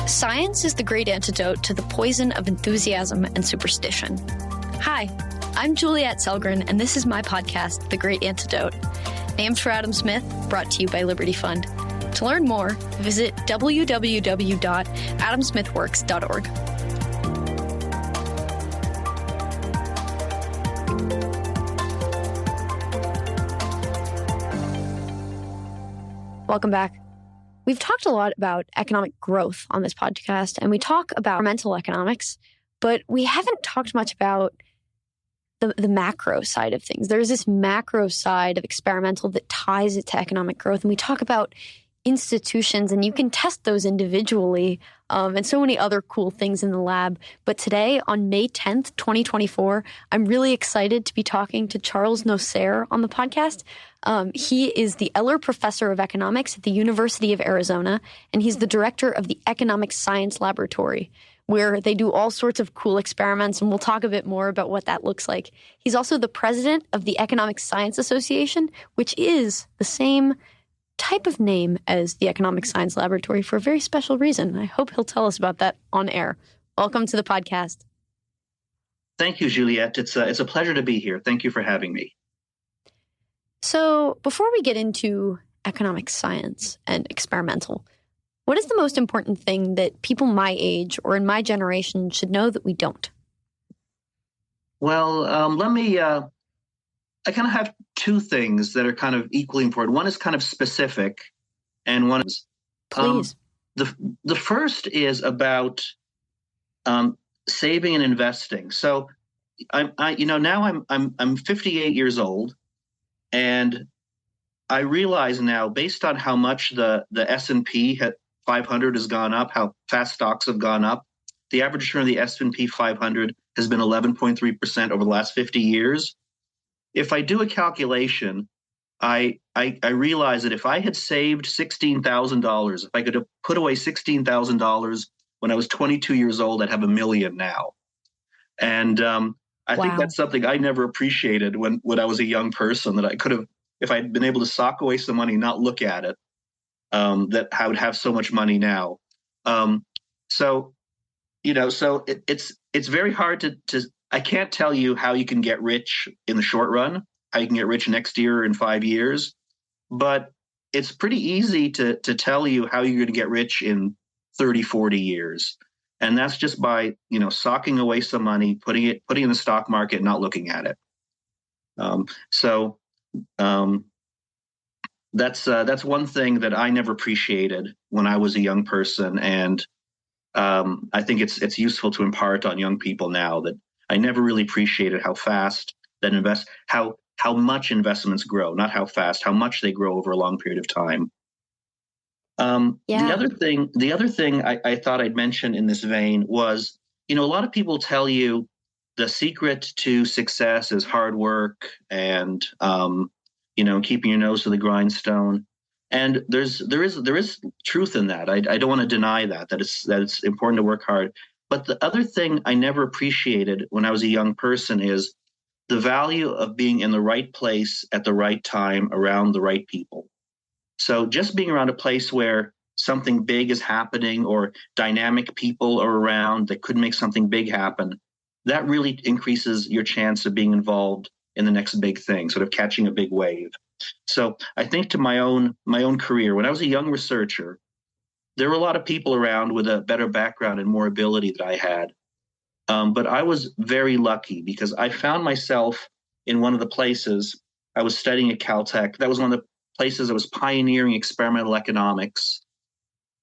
Science is the great antidote to the poison of enthusiasm and superstition. Hi, I'm Juliette Sellgren, and this is my podcast, The Great Antidote, named for Adam Smith, brought to you by Liberty Fund. To learn more, visit www.AdamSmithWorks.org. Welcome back. We've talked a lot about economic growth on this podcast, and we talk about environmental economics, but we haven't talked much about the macro side of things. There's this macro side of experimental that ties it to economic growth, and we talk about institutions, and you can test those individually, and so many other cool things in the lab. But today, on May 10th, 2024, I'm really excited to be talking to Charles Noussair on the podcast. He is the Eller Professor of Economics at the University of Arizona, and he's the director of the Economic Science Laboratory, where they do all sorts of cool experiments, and we'll talk a bit more about what that looks like. He's also the president of the Economic Science Association, which is the same type of name as the Economic Science Laboratory for a very special reason. I hope he'll tell us about that on air. Welcome to the podcast. Thank you, Juliette. It's a pleasure to be here. Thank you for having me. So before we get into economic science and experimental, what is the most important thing that people my age or in my generation should know that we don't? Well, I kind of have two things that are kind of equally important. One is kind of specific, and one is please. The first is about saving and investing. So now I'm 58 years old, and I realize now, based on how much the S&P 500 has gone up, how fast stocks have gone up, the average return of the S&P 500 has been 11.3% over the last 50 years. If I do a calculation, I realize that if I had saved $16,000, if I could have put away $16,000 when I was 22 years old, I'd have $1 million now. And I think that's something I never appreciated when I was a young person, that I could have, if I'd been able to sock away some money, not look at it, that I would have so much money now. So it's very hard to I can't tell you how you can get rich in the short run, how you can get rich next year or in 5 years, but it's pretty easy to tell you how you're going to get rich in 30, 40 years. And that's just by, socking away some money, putting it in the stock market, not looking at it. That's one thing that I never appreciated when I was a young person. And I think it's useful to impart on young people now, that I never really appreciated how fast that how much investments grow, not how fast, how much they grow over a long period of time. The other thing I thought I'd mention in this vein was, a lot of people tell you the secret to success is hard work and, keeping your nose to the grindstone. And there is truth in that. I don't want to deny that it's important to work hard. But the other thing I never appreciated when I was a young person is the value of being in the right place at the right time around the right people. So just being around a place where something big is happening or dynamic people are around that could make something big happen, that really increases your chance of being involved in the next big thing, sort of catching a big wave. So I think to my own career, when I was a young researcher, there were a lot of people around with a better background and more ability than I had. But I was very lucky because I found myself in one of the places I was studying at Caltech. That was one of the places I was pioneering experimental economics.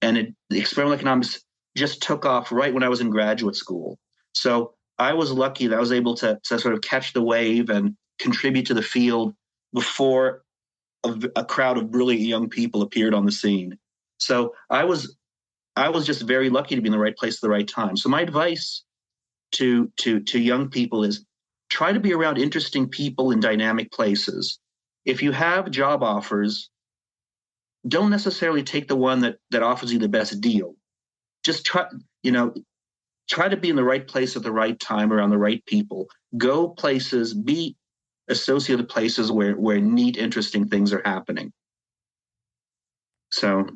And the experimental economics just took off right when I was in graduate school. So I was lucky that I was able to sort of catch the wave and contribute to the field before a crowd of brilliant young people appeared on the scene. So I was just very lucky to be in the right place at the right time. So my advice to young people is try to be around interesting people in dynamic places. If you have job offers, don't necessarily take the one that offers you the best deal. Just try to be in the right place at the right time around the right people. Go places, be associated with places where neat, interesting things are happening. So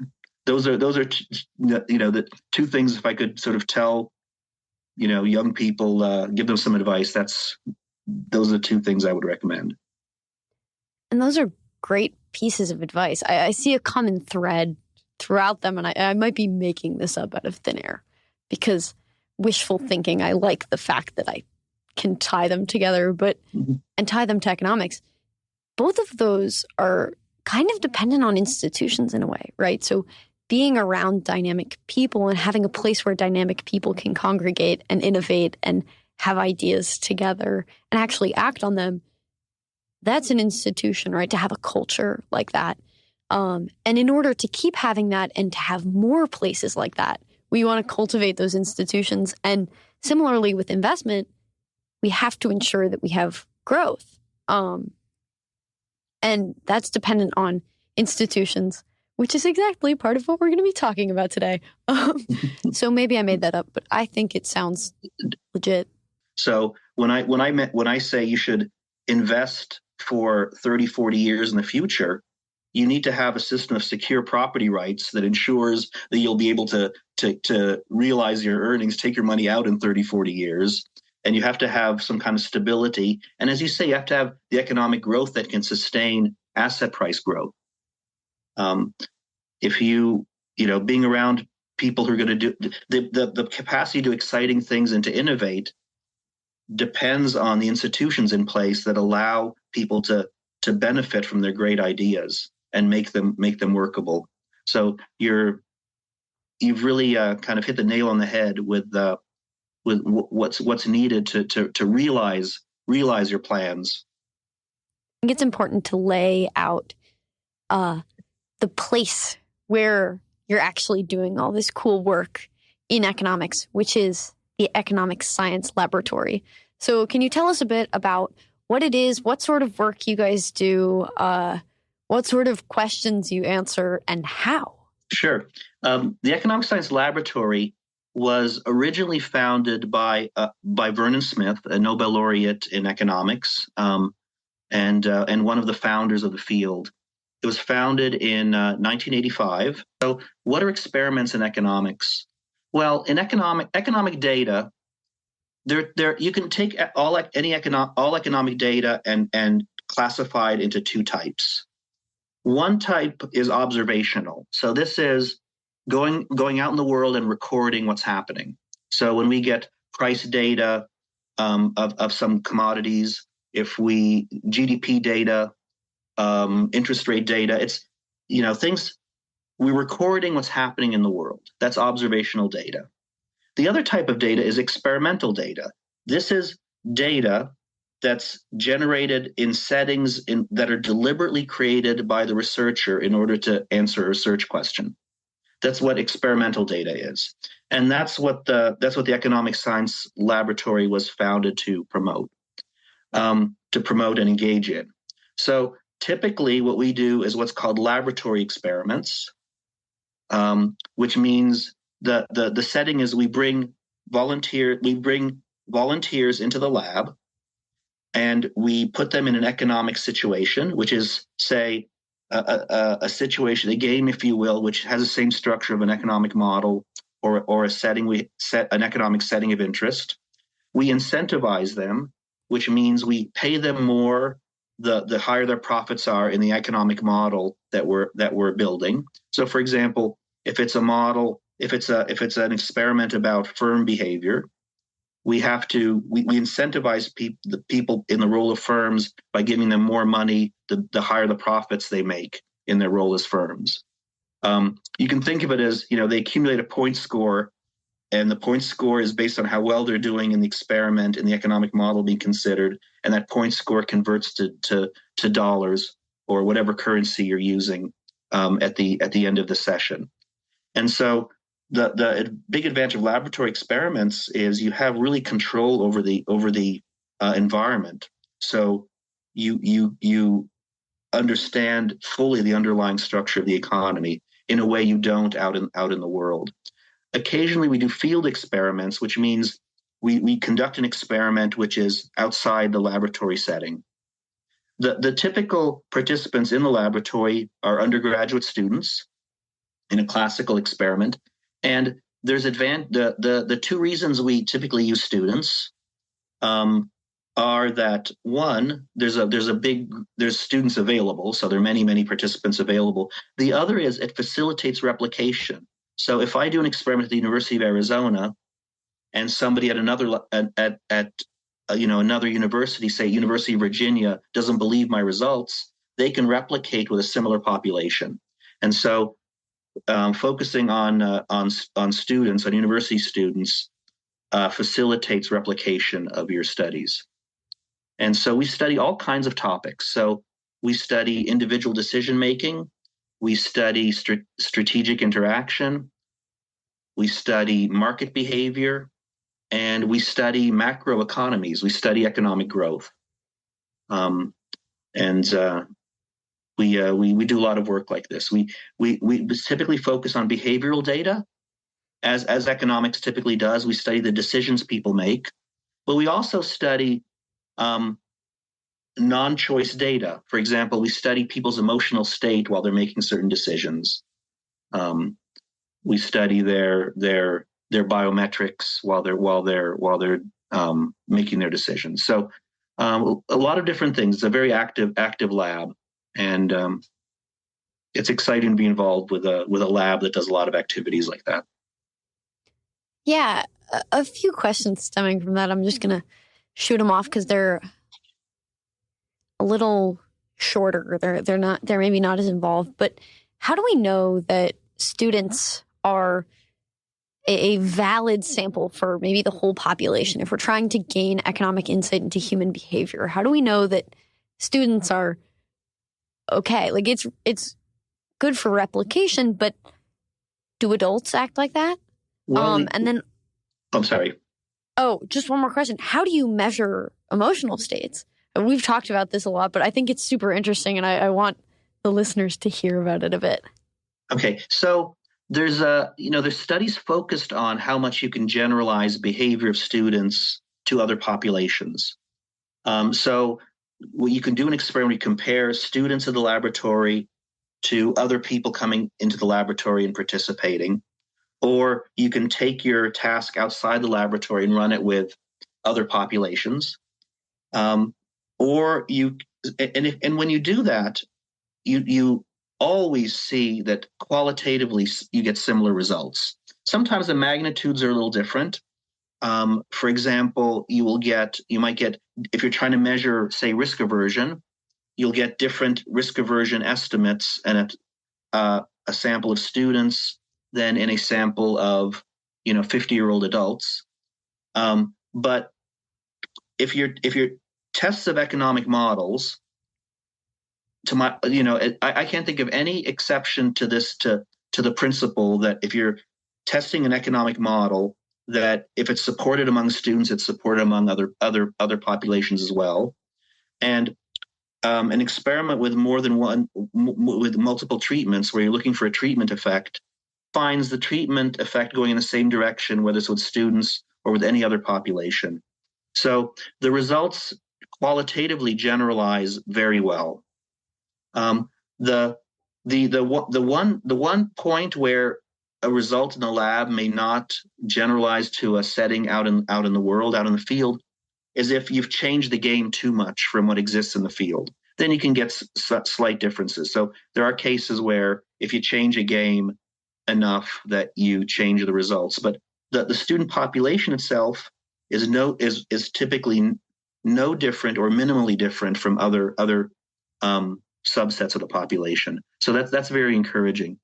those are the two things. If I could sort of tell young people, give them some advice, those are two things I would recommend. And those are great pieces of advice. I see a common thread throughout them, and I might be making this up out of thin air because wishful thinking, I like the fact that I can tie them together, and tie them to economics. Both of those are kind of dependent on institutions in a way, right? So being around dynamic people and having a place where dynamic people can congregate and innovate and have ideas together and actually act on them, that's an institution, right? To have a culture like that. And in order to keep having that and to have more places like that, we want to cultivate those institutions. And similarly with investment, we have to ensure that we have growth. And that's dependent on institutions, which is exactly part of what we're going to be talking about today. So maybe I made that up, but I think it sounds legit. So when I say you should invest for 30, 40 years in the future, you need to have a system of secure property rights that ensures that you'll be able to realize your earnings, take your money out in 30, 40 years. And you have to have some kind of stability. And as you say, you have to have the economic growth that can sustain asset price growth. If being around people who are going to do the capacity to do exciting things and to innovate depends on the institutions in place that allow people to benefit from their great ideas and make them workable. So you've really kind of hit the nail on the head with what's needed to realize your plans. I think it's important to lay out the place where you're actually doing all this cool work in economics, which is the Economic Science Laboratory. So can you tell us a bit about what it is, what sort of work you guys do, what sort of questions you answer, and how? Sure. The Economic Science Laboratory was originally founded by Vernon Smith, a Nobel laureate in economics, and one of the founders of the field. It was founded in 1985. So, what are experiments in economics? Well, in economic data, there you can take all economic data and classify it into two types. One type is observational. So this is going out in the world and recording what's happening. So when we get price data of some commodities, GDP data, interest rate data, it's things, we're recording what's happening in the world. That's observational data. The other type of data is experimental data. This is data that's generated in settings that are deliberately created by the researcher in order to answer a research question. That's what experimental data is. And that's what the Economic Science Laboratory was founded to promote and engage in. So typically what we do is what's called laboratory experiments, which means the setting is we bring volunteers into the lab and we put them in an economic situation, which is, say, a situation, a game, if you will, which has the same structure of an economic model or a setting. We set an economic setting of interest. We incentivize them, which means we pay them more the higher their profits are in the economic model that we're building. So, for example, if it's an experiment about firm behavior, we incentivize the people in the role of firms by giving them more money the higher the profits they make in their role as firms. You can think of it as, they accumulate a point score, and the point score is based on how well they're doing in the experiment and the economic model being considered, and that point score converts to dollars or whatever currency you're using at the end of the session. And so the big advantage of laboratory experiments is you have really control over the environment. So you understand fully the underlying structure of the economy in a way you don't out in the world. Occasionally we do field experiments, which means we conduct an experiment which is outside the laboratory setting. The typical participants in the laboratory are undergraduate students. in a classical experiment. And there's the two reasons we typically use students are that one, there's students available, so there are many participants available. The other is it facilitates replication. So if I do an experiment at the University of Arizona, and somebody at another another university, say University of Virginia, doesn't believe my results, they can replicate with a similar population. And so focusing on students, on university students, facilitates replication of your studies. And so we study all kinds of topics. So we study individual decision making, we study strategic interaction, we study market behavior, and we study macroeconomies. We study economic growth, and we do a lot of work like this. We typically focus on behavioral data, as economics typically does. We study the decisions people make, but we also study non-choice data. For example, we study people's emotional state while they're making certain decisions. We study their biometrics while they're making their decisions. So a lot of different things. It's a very active lab, and it's exciting to be involved with a lab that does a lot of activities like that. Yeah, a few questions stemming from that. I'm just gonna shoot them off because they're a little shorter. They're maybe not as involved. But how do we know that students are a valid sample for maybe the whole population? If we're trying to gain economic insight into human behavior, how do we know that students are okay? Like it's good for replication, but do adults act like that? Well, And then I'm sorry. Oh, just one more question. How do you measure emotional states? And we've talked about this a lot, but I think it's super interesting, and I want the listeners to hear about it a bit. Okay, so there's studies focused on how much you can generalize behavior of students to other populations. So what you can do an experiment, you compare students in the laboratory to other people coming into the laboratory and participating, or you can take your task outside the laboratory and run it with other populations. And when you do that, you always see that qualitatively you get similar results. Sometimes the magnitudes are a little different. For example, you might get, if you're trying to measure, say, risk aversion, you'll get different risk aversion estimates in a sample of students than in a sample of 50-year-old adults. But if your tests of economic models, I can't think of any exception to this, to the principle that if you're testing an economic model, that if it's supported among students, it's supported among other populations as well. And an experiment with with multiple treatments, where you're looking for a treatment effect, finds the treatment effect going in the same direction, whether it's with students or with any other population. So the results qualitatively generalize very well. The one point where a result in the lab may not generalize to a setting out in the world, out in the field, is if you've changed the game too much from what exists in the field. Then you can get slight differences. So there are cases where if you change a game enough that you change the results, but the student population itself is typically no different or minimally different from other subsets of the population. So that's very encouraging.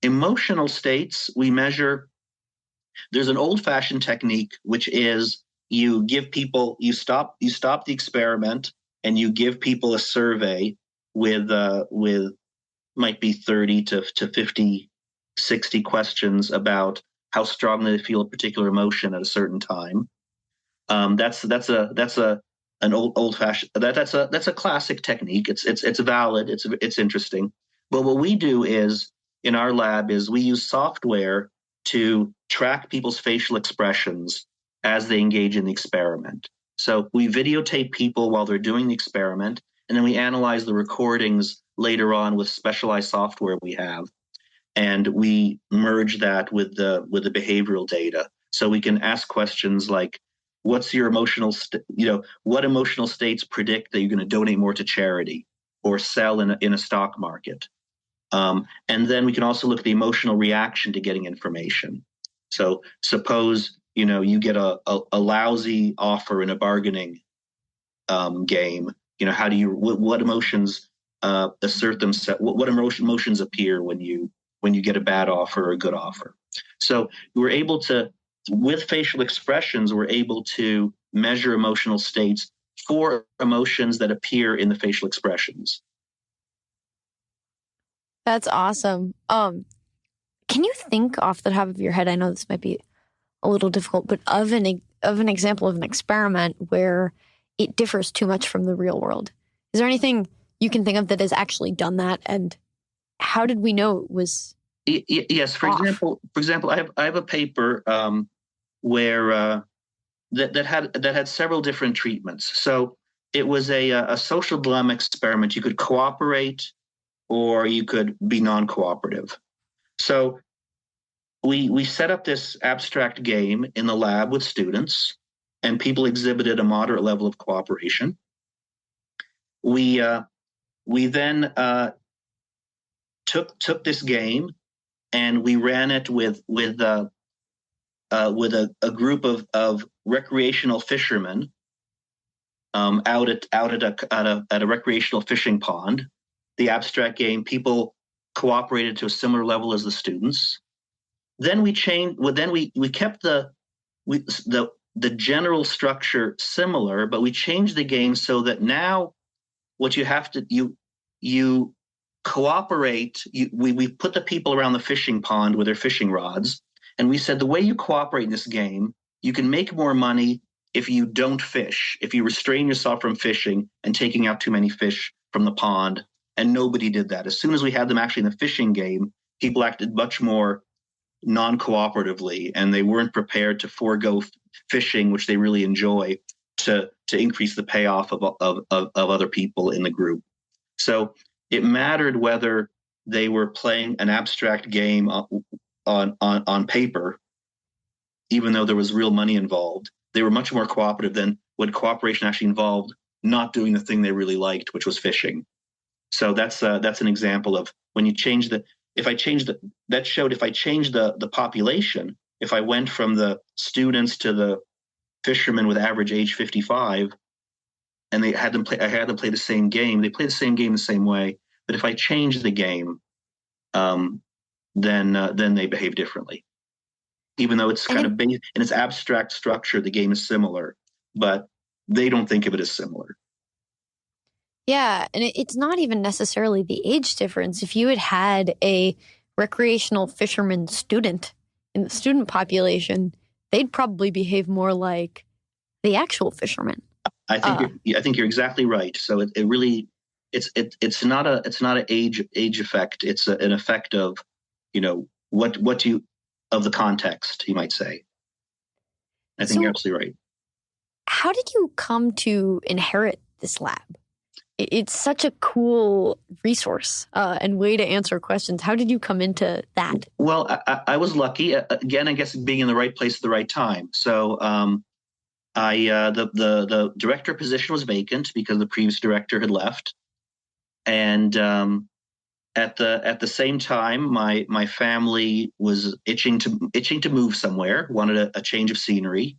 Emotional states we measure. There's an old-fashioned technique, which is you stop the experiment and you give people a survey with might be 30 to 50, 60 questions about how strongly they feel a particular emotion at a certain time. That's a classic technique. It's valid. It's interesting. But what we do is, in our lab, is we use software to track people's facial expressions as they engage in the experiment. So we videotape people while they're doing the experiment, and then we analyze the recordings later on with specialized software we have. and we merge that with the behavioral data. So we can ask questions like, what's your what emotional states predict that you're going to donate more to charity or sell in a stock market? And then we can also look at the emotional reaction to getting information. So suppose, you get a lousy offer in a bargaining game. How do what emotions assert themselves? What emotions appear when you get a bad offer or a good offer? So we're able to, with facial expressions, we're able to measure emotional states for emotions that appear in the facial expressions. That's awesome. Can you think off the top of your head, I know this might be a little difficult, but of an example of an experiment where it differs too much from the real world? Is there anything you can think of that has actually done that, and how did we know it was yes, for example, I have a paper where that had several different treatments. So it was a social dilemma experiment. You could cooperate or you could be non-cooperative. So we set up this abstract game in the lab with students, and people exhibited a moderate level of cooperation. We then took this game and we ran it with a group of recreational fishermen out at a recreational fishing pond. The abstract game, people cooperated to a similar level as the students. Then we changed. Well, then we kept the general structure similar, but we changed the game so that now what you have to you cooperate. We put the people around the fishing pond with their fishing rods, and we said the way you cooperate in this game, you can make more money if you don't fish, if you restrain yourself from fishing and taking out too many fish from the pond. And nobody did that. As soon as we had them actually in the fishing game, people acted much more non-cooperatively, and they weren't prepared to forego fishing, which they really enjoy, to increase the payoff of other people in the group. So it mattered whether they were playing an abstract game on paper, even though there was real money involved. They were much more cooperative than when cooperation actually involved not doing the thing they really liked, which was fishing. So that's an example of when you change if I change the population, if I went from the students to the fishermen with average age 55, and I had them play the same game, they play the same game the same way. But if I change the game, then they behave differently. Even though it's kind of based in its abstract structure, the game is similar, but they don't think of it as similar. Yeah, and it's not even necessarily the age difference. If you had a recreational fisherman student in the student population, they'd probably behave more like the actual fisherman. I think you're exactly right. So it really it's not an age effect. It's an effect of of the context, you might say. I think you're absolutely right. How did you come to inherit this lab? It's such a cool resource and way to answer questions. How did you come into that? Well, I was lucky. Again, I guess being in the right place at the right time. So the director position was vacant because the previous director had left. And at the same time, my family was itching to move somewhere, wanted a change of scenery.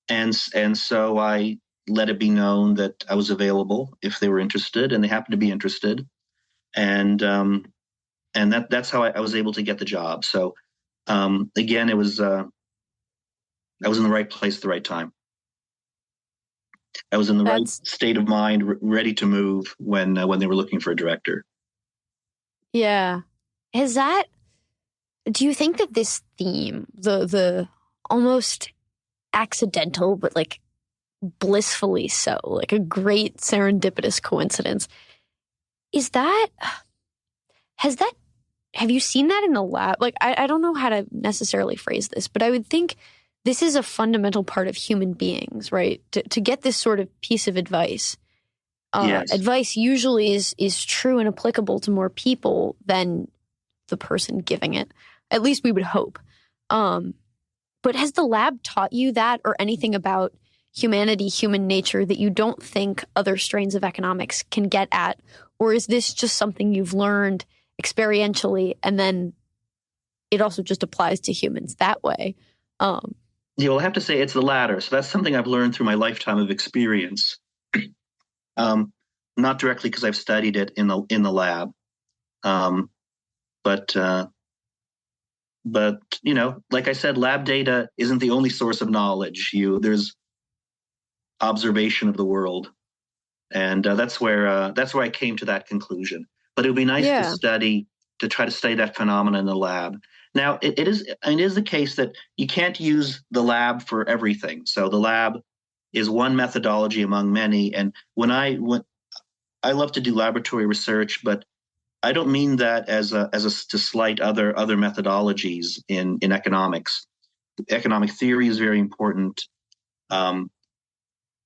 And so I let it be known that I was available if they were interested, and they happened to be interested, and that's how I was able to get the job. So again, I was in the right place at the right time. I was in the right state of mind, ready to move when they were looking for a director. Yeah, do you think that this theme, the almost accidental but like blissfully so, like a great serendipitous coincidence, have you seen that in the lab? Like, I don't know how to necessarily phrase this, but I would think this is a fundamental part of human beings, right? To get this sort of piece of advice. Yes. Advice usually is true and applicable to more people than the person giving it. At least we would hope. But has the lab taught you that or anything about humanity, human nature that you don't think other strains of economics can get at? Or is this just something you've learned experientially and then it also just applies to humans that way? Yeah, well, I have to say it's the latter. So that's something I've learned through my lifetime of experience. Not directly because I've studied it in the lab, but like I said, lab data isn't the only source of knowledge. There's observation of the world, and that's where I came to that conclusion. But it would be nice to try to study that phenomenon in the lab. Now, it is the case that you can't use the lab for everything. So the lab is one methodology among many. And when I love to do laboratory research, but I don't mean that to slight other methodologies in economics. Economic theory is very important.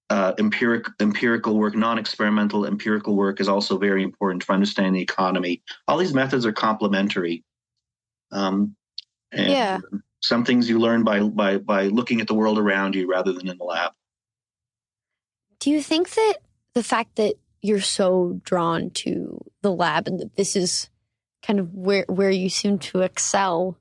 Empirical work, non-experimental empirical work is also very important for understanding the economy. All these methods are complementary. And some things you learn by looking at the world around you rather than in the lab. Do you think that the fact that you're so drawn to the lab and that this is kind of where you seem to excel,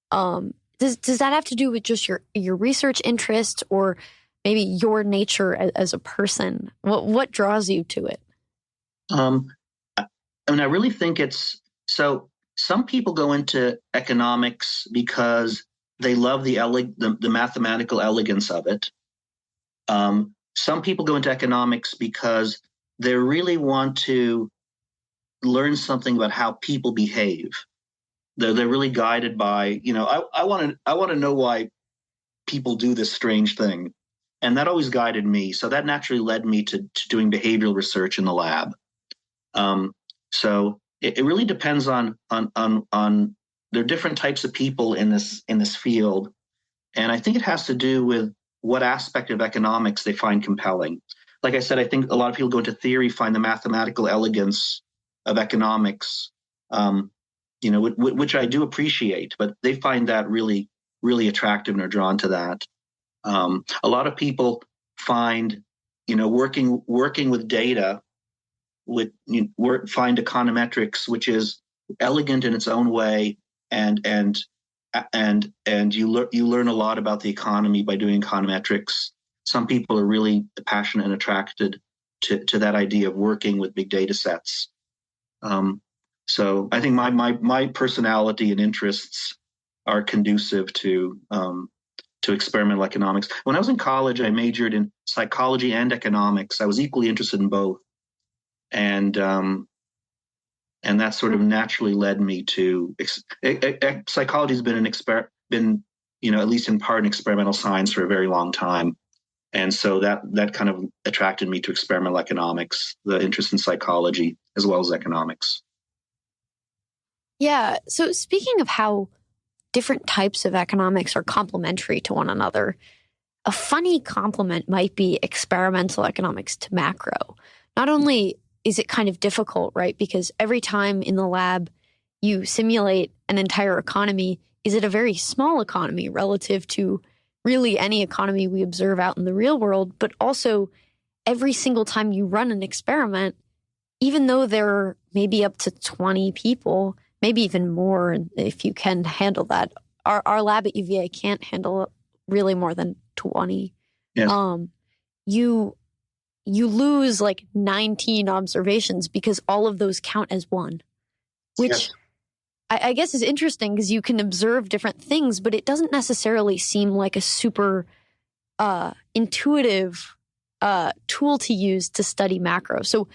does that have to do with just your research interests or maybe your nature as a person? What draws you to it? I really think it's so. Some people go into economics because they love the mathematical elegance of it. Some people go into economics because they really want to learn something about how people behave. They're really guided by, I want to know why people do this strange thing. And that always guided me. So that naturally led me to doing behavioral research in the lab. So it really depends on there are different types of people in this field. And I think it has to do with what aspect of economics they find compelling. Like I said, I think a lot of people go into theory, find the mathematical elegance of economics, which I do appreciate, but they find that really, really attractive and are drawn to that. A lot of people find, working with data, find econometrics, which is elegant in its own way, and you learn a lot about the economy by doing econometrics. Some people are really passionate and attracted to that idea of working with big data sets. So I think my personality and interests are conducive to experimental economics. When I was in college, I majored in psychology and economics. I was equally interested in both, and that sort of naturally led me to psychology has been at least in part an experimental science for a very long time. And so that kind of attracted me to experimental economics, the interest in psychology as well as economics. Yeah. So speaking of how different types of economics are complementary to one another, a funny complement might be experimental economics to macro. Not only is it kind of difficult, right? Because every time in the lab you simulate an entire economy, is it a very small economy relative to really any economy we observe out in the real world? But also every single time you run an experiment, even though there are maybe up to 20 people, maybe even more if you can handle that. Our lab at UVA can't handle really more than 20. Yes. You lose like 19 observations because all of those count as one, which yes. I guess is interesting because you can observe different things, but it doesn't necessarily seem like a super intuitive tool to use to study macro. So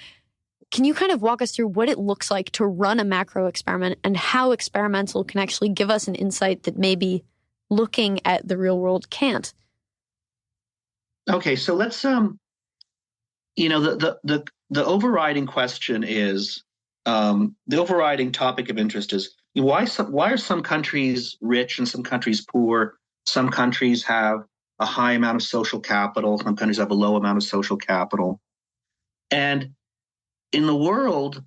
can you kind of walk us through what it looks like to run a macro experiment and how experimental can actually give us an insight that maybe looking at the real world can't? Okay, so let's the overriding question is the overriding topic of interest is why are some countries rich and some countries poor? Some countries have a high amount of social capital, some countries have a low amount of social capital. And in the world,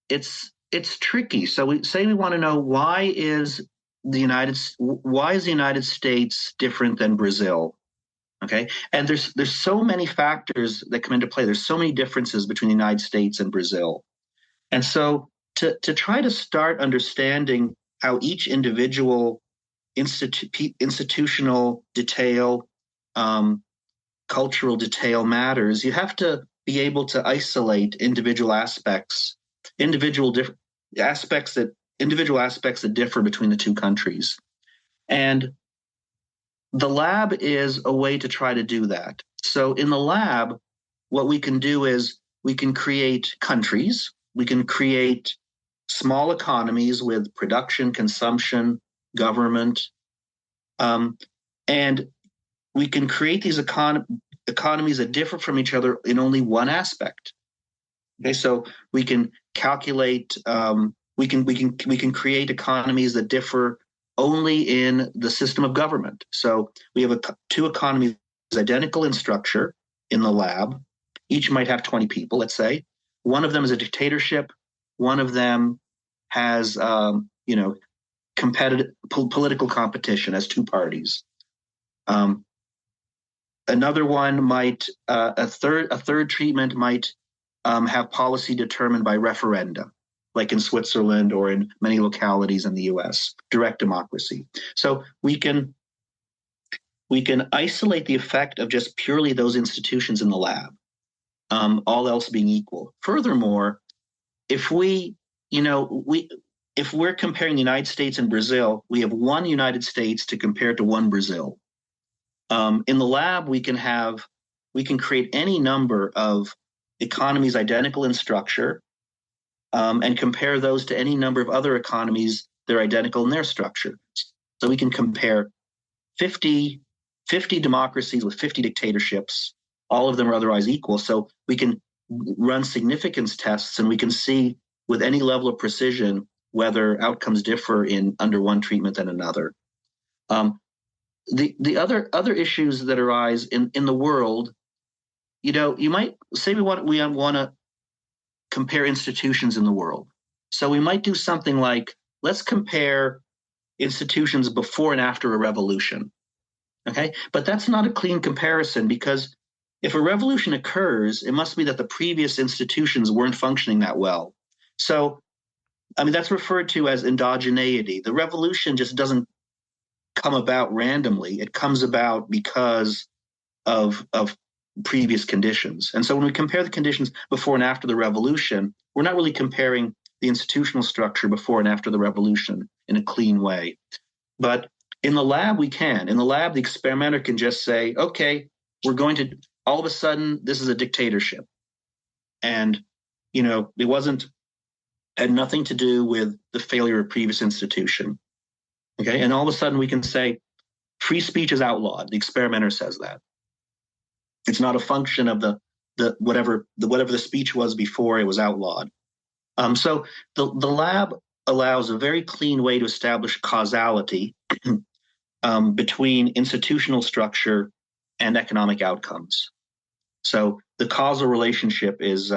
it's it's tricky. So we want to know why is the United States different than Brazil? Okay, and there's so many factors that come into play. There's so many differences between the United States and Brazil, and so to try to start understanding how each individual institutional detail, cultural detail matters, you have to be able to isolate individual aspects that differ between the two countries. And the lab is a way to try to do that. So in the lab, what we can do is we can create countries, we can create small economies with production, consumption, government, and we can create these economies that differ from each other in only one aspect. Okay, so we can calculate, we can create economies that differ only in the system of government. So we have two economies identical in structure in the lab. Each might have 20 people, let's say. One of them is a dictatorship. One of them has, competitive political competition as two parties. Another one might, a third treatment might have policy determined by referenda, like in Switzerland or in many localities in the U.S., direct democracy. So we can isolate the effect of just purely those institutions in the lab, all else being equal. Furthermore, if we're comparing the United States and Brazil, we have one United States to compare to one Brazil. In the lab, we can create any number of economies identical in structure, and compare those to any number of other economies that are identical in their structure. So we can compare 50 democracies with 50 dictatorships. All of them are otherwise equal. So we can run significance tests, and we can see with any level of precision whether outcomes differ under one treatment than another. The other issues that arise in the world, you might say we want to compare institutions in the world. So we might do something like, let's compare institutions before and after a revolution. Okay, but that's not a clean comparison, because if a revolution occurs, it must be that the previous institutions weren't functioning that well. So, that's referred to as endogeneity. The revolution just doesn't come about randomly. It comes about because of previous conditions. And so when we compare the conditions before and after the revolution, we're not really comparing the institutional structure before and after the revolution in a clean way. But in the lab, we can. In the lab, the experimenter can just say, okay, we're going to, all of a sudden, this is a dictatorship. And, it had nothing to do with the failure of previous institution. Okay, and all of a sudden we can say free speech is outlawed. The experimenter says that. It's not a function of the whatever the speech was before it was outlawed. So the lab allows a very clean way to establish causality between institutional structure and economic outcomes. So the causal relationship is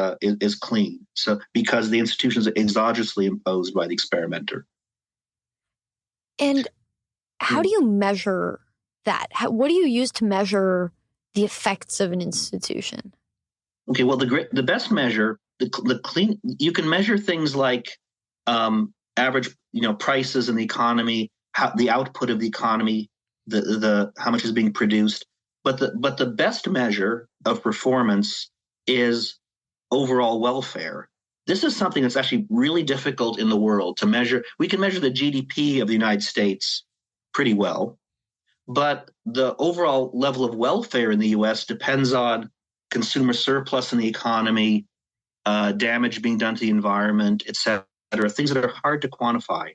clean. So because the institutions are exogenously imposed by the experimenter. And how do you measure that? What do you use to measure the effects of an institution? Okay, well, the best measure, the clean, you can measure things like average, prices in the economy, the output of the economy, the how much is being produced. But the best measure of performance is overall welfare. This is something that's actually really difficult in the world to measure. We can measure the GDP of the United States pretty well, but the overall level of welfare in the U.S. depends on consumer surplus in the economy, damage being done to the environment, et cetera, things that are hard to quantify.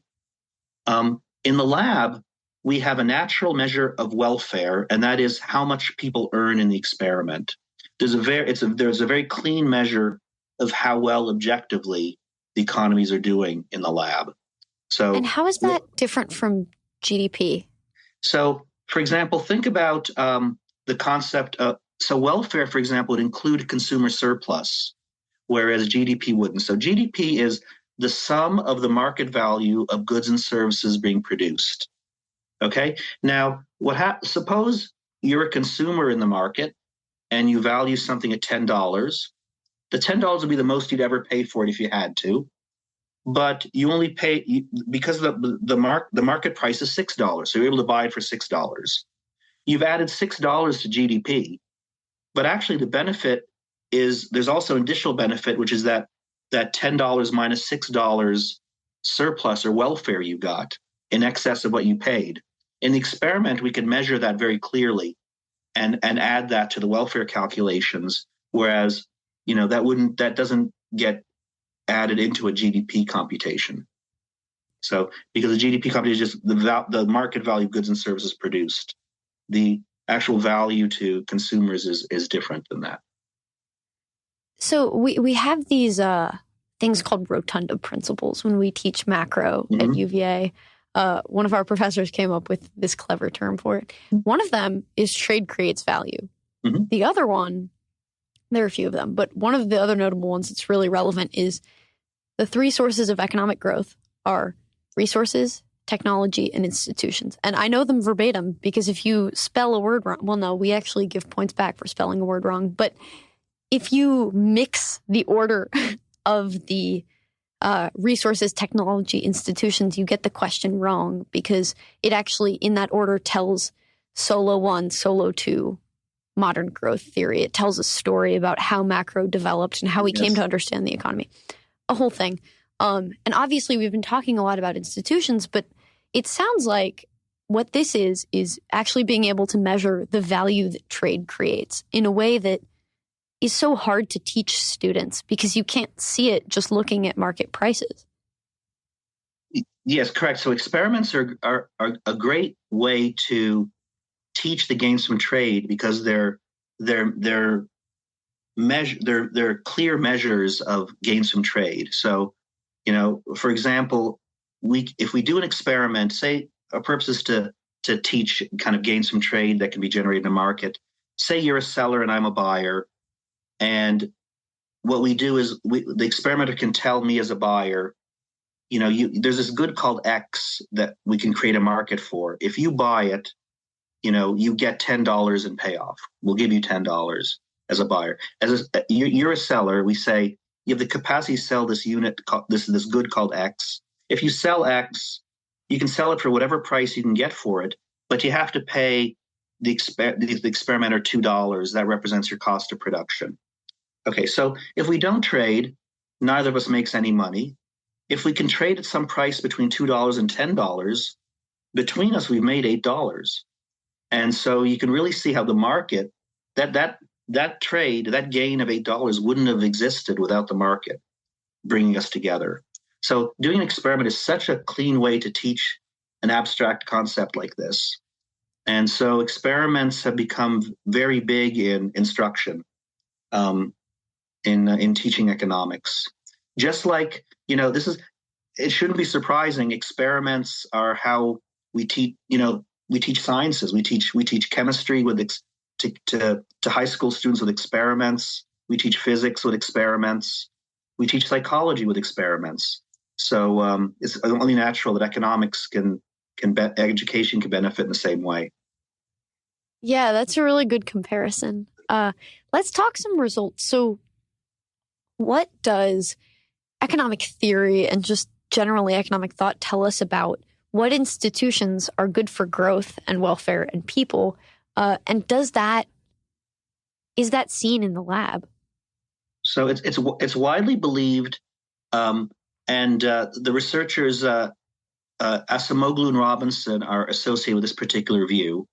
In the lab, we have a natural measure of welfare, and that is how much people earn in the experiment. There's a very clean measure of how well objectively the economies are doing in the lab. So, and how is that different from GDP? So, for example, think about the concept of, so welfare, for example, would include consumer surplus, whereas GDP wouldn't. So GDP is the sum of the market value of goods and services being produced. Okay. Now, suppose you're a consumer in the market and you value something at $10. The $10 would be the most you'd ever pay for it if you had to, but you only pay because the market price is $6, so you're able to buy it for $6. You've added $6 to GDP, but actually the benefit is there's also an additional benefit, which is that $10 minus $6 surplus or welfare you got in excess of what you paid. In the experiment, we can measure that very clearly and add that to the welfare calculations, whereas that doesn't get added into a GDP computation. So because the GDP computation is just the market value of goods and services produced, the actual value to consumers is different than that. So we have these things called rotunda principles when we teach macro at UVA. One of our professors came up with this clever term for it. One of them is trade creates value. The other one, there are a few of them, but one of the other notable ones that's really relevant is the three sources of economic growth are resources, technology, and institutions. And I know them verbatim because if you spell a word wrong, well, no, we actually give points back for spelling a word wrong. But if you mix the order of the resources, technology, institutions, you get the question wrong because it actually, in that order, tells solo one, solo two, modern growth theory. It tells a story about how macro developed and how we came to understand the economy. A whole thing. And obviously, we've been talking a lot about institutions, but it sounds like what this is actually being able to measure the value that trade creates in a way that is so hard to teach students because you can't see it just looking at market prices. Yes, correct. So experiments are a great way to teach the gains from trade because they're clear measures of gains from trade. So, for example, if we do an experiment, say our purpose is to teach kind of gains from trade that can be generated in a market. Say you're a seller and I'm a buyer, and what we do is the experimenter can tell me as a buyer, there's this good called X that we can create a market for. If you buy it, you get $10 in payoff. We'll give you $10 as a buyer. You're a seller. We say you have the capacity to sell this unit, this good called X. If you sell X, you can sell it for whatever price you can get for it, but you have to pay the experimenter $2. That represents your cost of production. Okay, so if we don't trade, neither of us makes any money. If we can trade at some price between $2 and $10, between us we've made $8. And so you can really see how the market, that trade, that gain of $8 wouldn't have existed without the market bringing us together. So doing an experiment is such a clean way to teach an abstract concept like this. And so experiments have become very big in instruction, in teaching economics. Just like, it shouldn't be surprising. Experiments are how we teach, we teach sciences. We teach chemistry to high school students with experiments. We teach physics with experiments. We teach psychology with experiments. So it's only natural that economics education can benefit in the same way. Yeah, that's a really good comparison. Let's talk some results. So what does economic theory and just generally economic thought tell us about what institutions are good for growth and welfare and people? And is that seen in the lab? So it's widely believed, and the researchers Acemoglu and Robinson are associated with this particular view.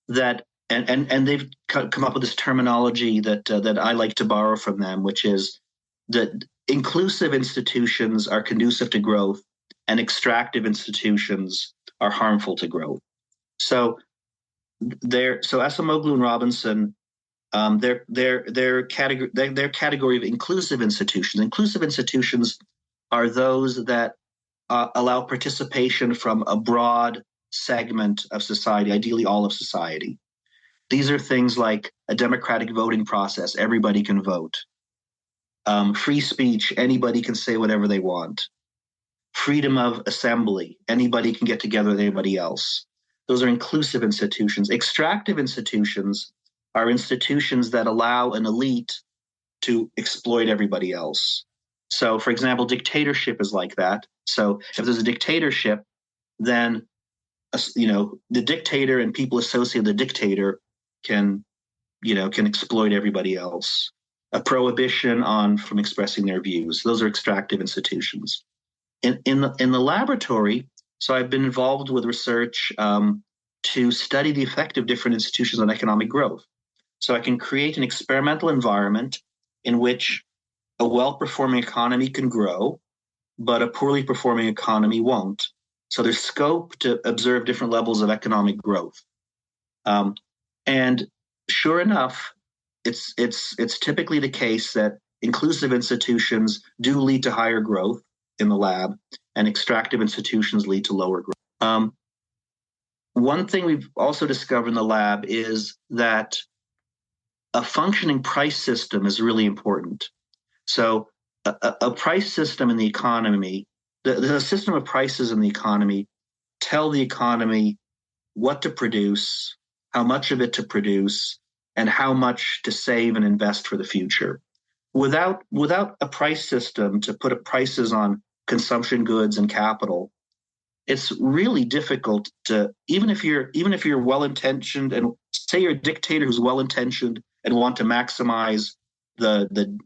That and they've come up with this terminology that I like to borrow from them, which is that inclusive institutions are conducive to growth and extractive institutions are harmful to growth. So Acemoglu and Robinson, their category of inclusive institutions. Inclusive institutions are those that allow participation from a broad segment of society, ideally all of society. These are things like a democratic voting process. Everybody can vote. Free speech, anybody can say whatever they want. Freedom of assembly, anybody can get together with anybody else. Those are inclusive institutions. Extractive institutions are institutions that allow an elite to exploit everybody else. So, for example, dictatorship is like that. So if there's a dictatorship, then the dictator and people associated with the dictator can exploit everybody else. A prohibition from expressing their views. Those are extractive institutions. In the laboratory, so I've been involved with research to study the effect of different institutions on economic growth. So I can create an experimental environment in which a well-performing economy can grow, but a poorly performing economy won't. So there's scope to observe different levels of economic growth. And sure enough, it's typically the case that inclusive institutions do lead to higher growth in the lab, and extractive institutions lead to lower growth. One thing we've also discovered in the lab is that a functioning price system is really important. So a price system in the economy, the system of prices in the economy tell the economy what to produce, how much of it to produce, and how much to save and invest for the future. Without a price system to put prices on consumption goods and capital, it's really difficult to, even if you're well-intentioned, and say you're a dictator who's well-intentioned and want to maximize the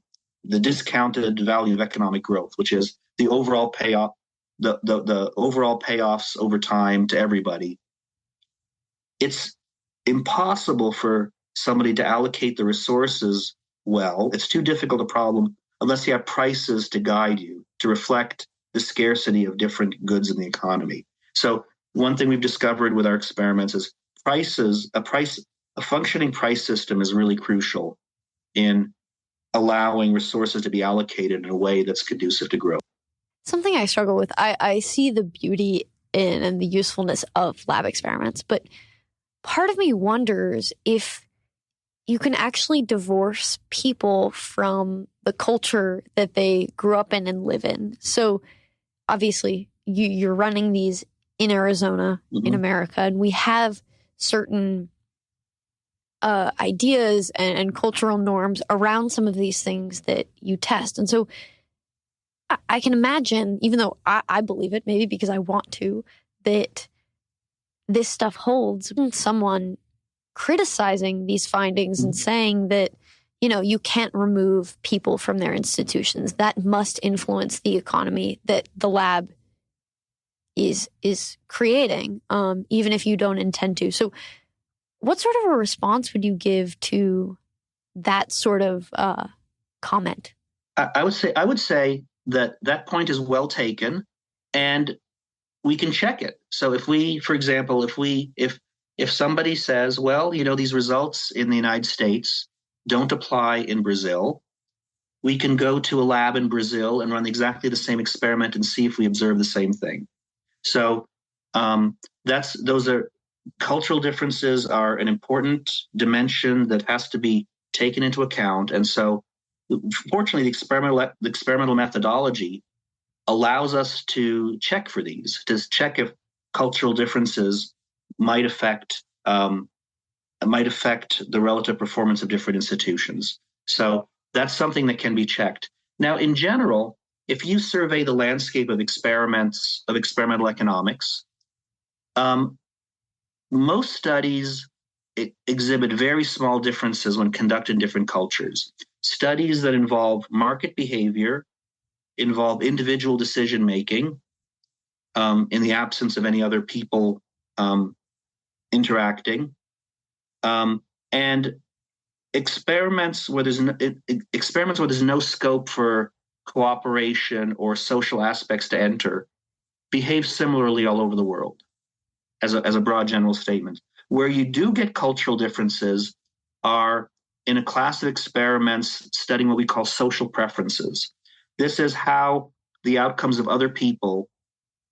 discounted value of economic growth, which is the overall payoff, the overall payoffs over time to everybody. It's impossible for somebody to allocate the resources well. It's too difficult a problem unless you have prices to guide you, to reflect the scarcity of different goods in the economy. So one thing we've discovered with our experiments is a functioning price system is really crucial in allowing resources to be allocated in a way that's conducive to growth. Something I struggle with, I see the beauty in and the usefulness of lab experiments, but part of me wonders if you can actually divorce people from the culture that they grew up in and live in. So obviously you're running these in Arizona, in America, and we have certain ideas and cultural norms around some of these things that you test. And so I can imagine, even though I believe it, maybe because I want to, that this stuff holds. Someone criticizing these findings and saying that, you can't remove people from their institutions. That must influence the economy that the lab is creating, even if you don't intend to. So what sort of a response would you give to that sort of comment? I would say that point is well taken, and we can check it. So if we, for example, if somebody says, well, these results in the United States don't apply in Brazil, we can go to a lab in Brazil and run exactly the same experiment and see if we observe the same thing. So cultural differences are an important dimension that has to be taken into account. And so fortunately, the experimental methodology allows us to check for these, to check if cultural differences might affect the relative performance of different institutions. So that's something that can be checked. Now, in general, if you survey the landscape of experimental economics, most studies exhibit very small differences when conducted in different cultures. Studies that involve market behavior, involve individual decision-making in the absence of any other people interacting, and experiments where there's no scope for cooperation or social aspects to enter behave similarly all over the world, as a broad general statement. Where you do get cultural differences are in a class of experiments studying what we call social preferences. This is how the outcomes of other people,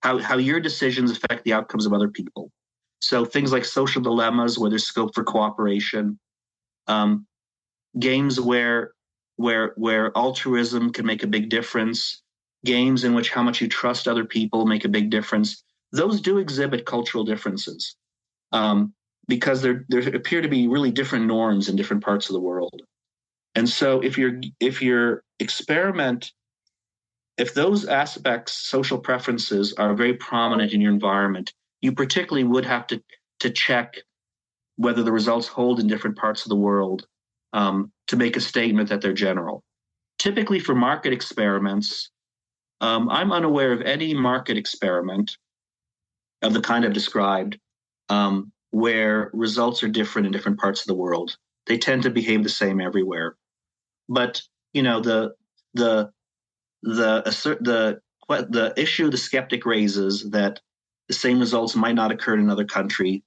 how your decisions affect the outcomes of other people. So things like social dilemmas where there's scope for cooperation, games where where altruism can make a big difference, games in which how much you trust other people make a big difference. Those do exhibit cultural differences, because there appear to be really different norms in different parts of the world. And so if your experiment, if those aspects, social preferences, are very prominent in your environment, you particularly would have to check whether the results hold in different parts of the world, to make a statement that they're general. Typically for market experiments, I'm unaware of any market experiment of the kind I've described, where results are different in different parts of the world. They tend to behave the same everywhere. But the issue the skeptic raises, that the same results might not occur in another country,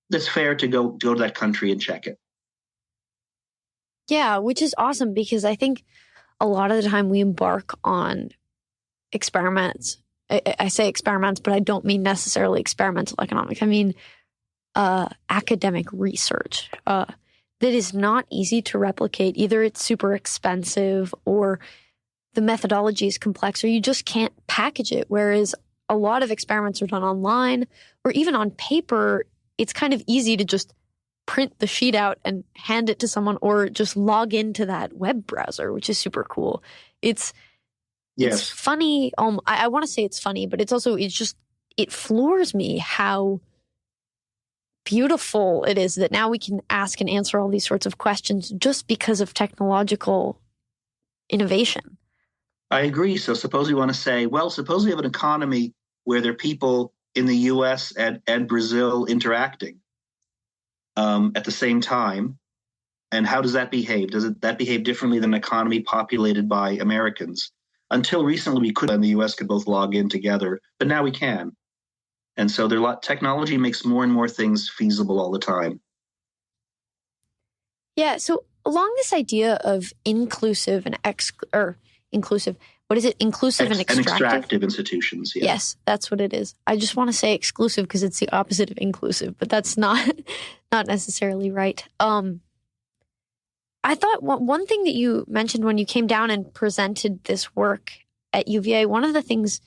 that's fair to go to that country and check it. Yeah, which is awesome, because I think a lot of the time we embark on experiments. I say experiments, but I don't mean necessarily experimental economics. I mean academic research that is not easy to replicate. Either it's super expensive, or the methodology is complex, or you just can't package it. Whereas a lot of experiments are done online, or even on paper. It's kind of easy to just print the sheet out and hand it to someone, or just log into that web browser, which is super cool. It's funny. I want to say it's funny, but it floors me how beautiful it is that now we can ask and answer all these sorts of questions just because of technological innovation. I agree. So suppose we want to say, well, suppose we have an economy where there are people in the US and Brazil interacting at the same time. And how does that behave? Does that behave differently than an economy populated by Americans? Until recently, we could, in the US, could both log in together, but now we can. And so technology makes more and more things feasible all the time. Yeah. So along this idea of inclusive and inclusive, what is it? Inclusive and extractive? And extractive institutions. Yeah. Yes, that's what it is. I just want to say exclusive because it's the opposite of inclusive, but that's not necessarily right. I thought one thing that you mentioned when you came down and presented this work at UVA, one of the things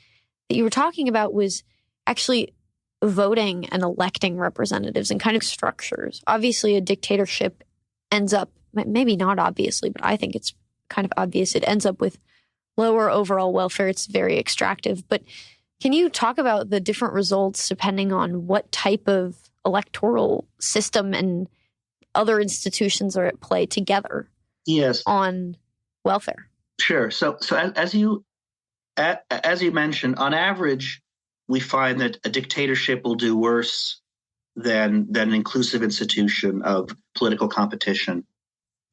that you were talking about was actually voting and electing representatives and kind of structures. Obviously, a dictatorship ends up, maybe not obviously, but I think it's kind of obvious, it ends up with lower overall welfare. It's very extractive. But can you talk about the different results depending on what type of electoral system and other institutions are at play together? Yes. On welfare? Sure. So as you mentioned, on average, we find that a dictatorship will do worse than an inclusive institution of political competition.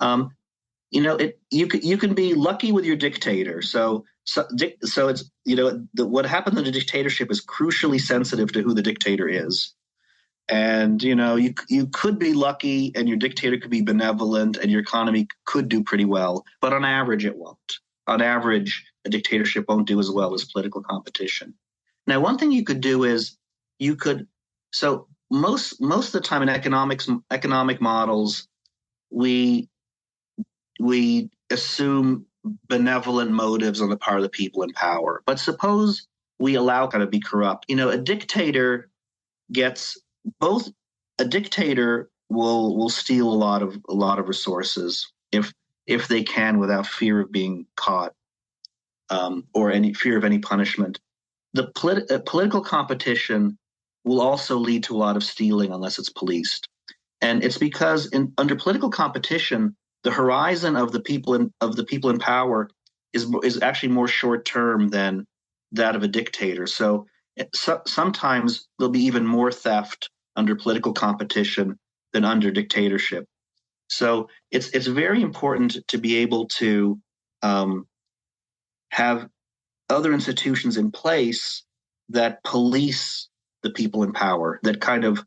You can be lucky with your dictator. So it's what happened in a dictatorship is crucially sensitive to who the dictator is. And you could be lucky, and your dictator could be benevolent, and your economy could do pretty well. But on average, it won't. On average, a dictatorship won't do as well as political competition. Now, one thing you could do is most of the time in economic models, we assume benevolent motives on the part of the people in power. But suppose we allow kind of be corrupt. A dictator will steal a lot of resources if they can, without fear of being caught, or any fear of any punishment. The political competition will also lead to a lot of stealing unless it's policed, and it's because under political competition, the horizon of the people in power is actually more short term than that of a dictator. So sometimes there'll be even more theft under political competition than under dictatorship. So it's very important to be able to have other institutions in place that police the people in power, that kind of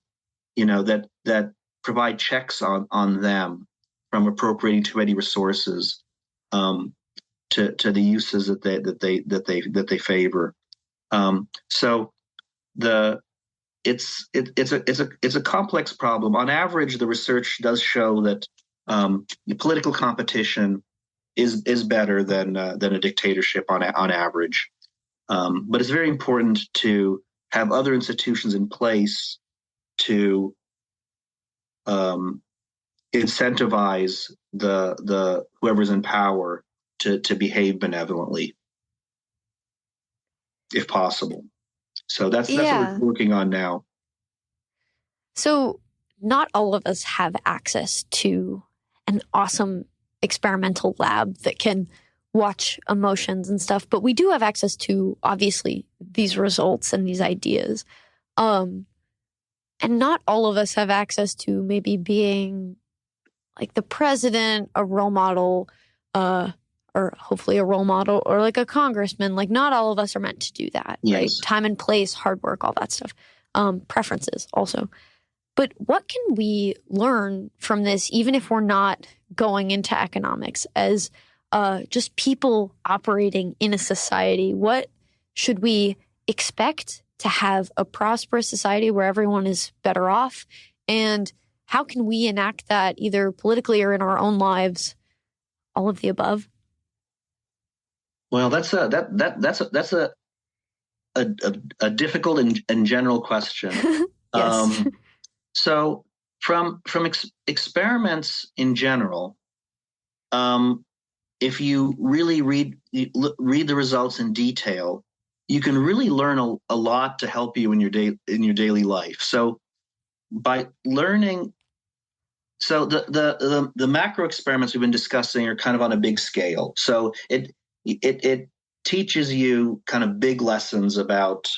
that provide checks on them from appropriating too many resources to the uses that they favor. So it's a complex problem. On average, the research does show that political competition is better than a dictatorship on average. But it's very important to have other institutions in place to incentivize the whoever's in power to behave benevolently, if possible. So that's what we're working on now. So not all of us have access to an awesome experimental lab that can watch emotions and stuff, but we do have access to, obviously, these results and these ideas. And not all of us have access to maybe being like the president, a role model, or hopefully a role model, or like a congressman. Like, not all of us are meant to do that, right? Time and place, hard work, all that stuff. Preferences also. But what can we learn from this, even if we're not going into economics, as just people operating in a society? What should we expect to have a prosperous society where everyone is better off? And how can we enact that either politically or in our own lives? All of the above. Well, that's a difficult and general question. Yes. So from experiments in general, if you really read the results in detail, you can really learn a lot to help you in your daily life. So by learning, so the macro experiments we've been discussing are kind of on a big scale. So it teaches you kind of big lessons about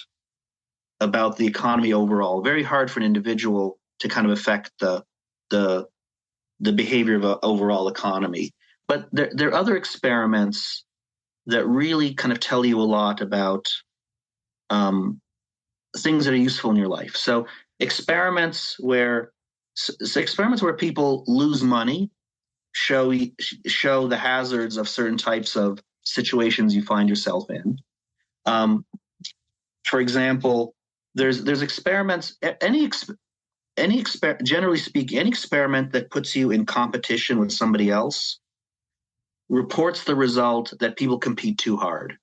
the economy overall. Very hard for an individual to kind of affect the behavior of an overall economy. But there are other experiments that really kind of tell you a lot about things that are useful in your life. So experiments where people lose money show the hazards of certain types of situations you find yourself in. For example, there's experiments. Generally speaking, any experiment that puts you in competition with somebody else reports the result that people compete too hard.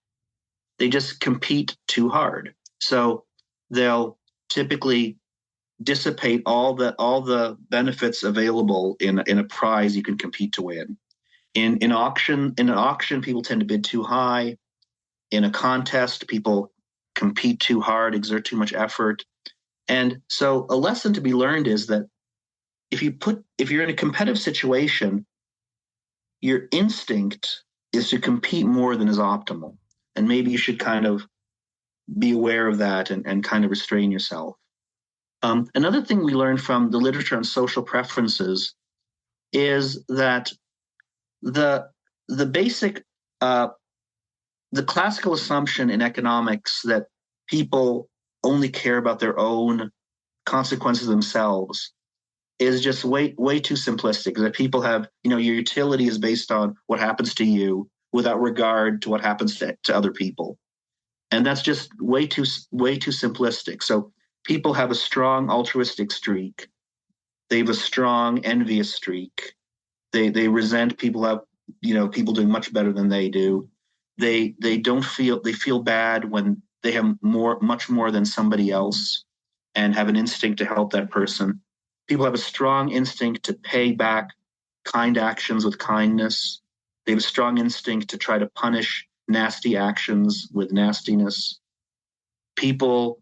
They just compete too hard. So they'll typically dissipate all the benefits available in a prize you can compete to win. In an auction, people tend to bid too high. In a contest, people compete too hard, exert too much effort. And so a lesson to be learned is that if you're in a competitive situation, your instinct is to compete more than is optimal. And maybe you should kind of be aware of that and kind of restrain yourself. Another thing we learned from the literature on social preferences is that the basic the classical assumption in economics that people only care about their own consequences themselves is just way too simplistic. That people have, your utility is based on what happens to you without regard to what happens to other people, and that's just way too simplistic. So people have a strong altruistic streak. They have a strong envious streak. They resent people have people doing much better than they do. They feel bad when they have much more than somebody else, and have an instinct to help that person. People have a strong instinct to pay back kind actions with kindness. They have a strong instinct to try to punish nasty actions with nastiness. People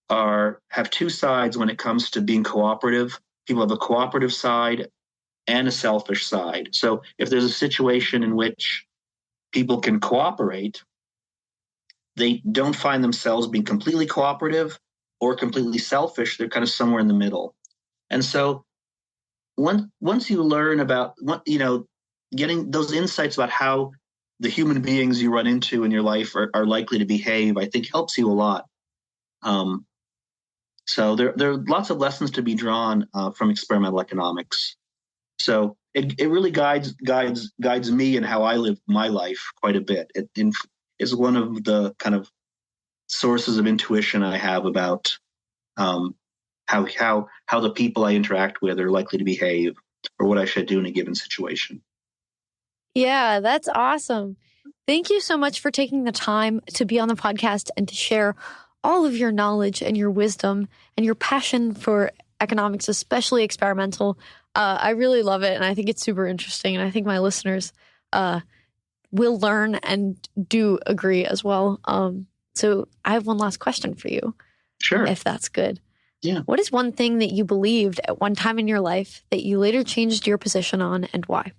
have two sides when it comes to being cooperative. People have a cooperative side and a selfish side. So if there's a situation in which people can cooperate, they don't find themselves being completely cooperative or completely selfish. They're kind of somewhere in the middle. And so once you learn about getting those insights about how the human beings you run into in your life are likely to behave, I think helps you a lot. So there are lots of lessons to be drawn from experimental economics. So it really guides me in how I live my life quite a bit. It is one of the kind of sources of intuition I have about how the people I interact with are likely to behave or what I should do in a given situation. Yeah, that's awesome. Thank you so much for taking the time to be on the podcast and to share all of your knowledge and your wisdom and your passion for economics, especially experimental. I really love it, and I think it's super interesting, and I think my listeners will learn and do agree as well. So I have one last question for you. Sure. If that's good. Yeah. What is one thing that you believed at one time in your life that you later changed your position on, and why?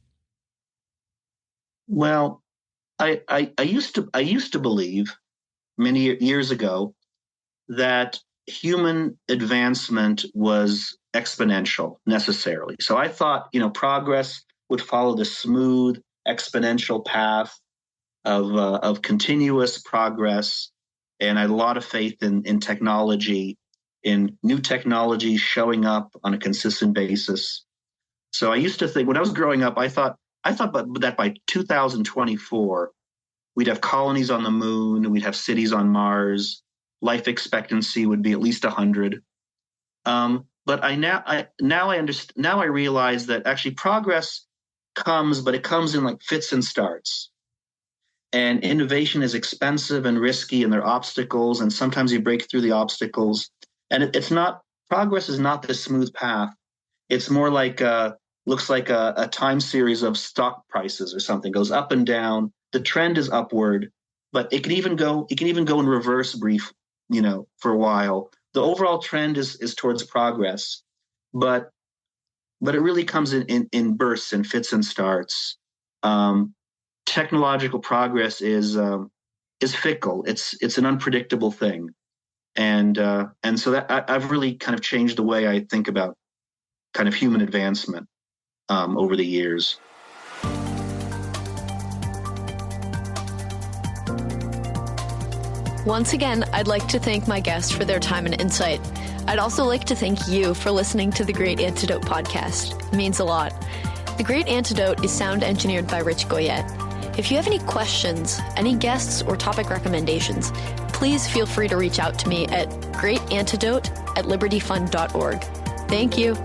Well, I used to believe many years ago that human advancement was exponential necessarily. So I thought, progress would follow the smooth exponential path of continuous progress, and I had a lot of faith in technology, in new technologies showing up on a consistent basis. So I used to think, when I was growing up, I thought that by 2024 we'd have colonies on the moon, we'd have cities on Mars, life expectancy would be at least 100. But now I realize that actually progress comes, but it comes in like fits and starts. And innovation is expensive and risky, and there are obstacles, and sometimes you break through the obstacles. And progress is not the smooth path. It's more like looks like a time series of stock prices or something, goes up and down. The trend is upward, but it can even go in reverse for a while. The overall trend is towards progress, but it really comes in bursts and fits and starts. Technological progress is fickle. It's an unpredictable thing, and so that I've really kind of changed the way I think about kind of human advancement over the years. Once again, I'd like to thank my guests for their time and insight. I'd also like to thank you for listening to the Great Antidote podcast. It means a lot. The Great Antidote is sound engineered by Rich Goyette. If you have any questions, any guests, or topic recommendations, please feel free to reach out to me at greatantidote@libertyfund.org. Thank you.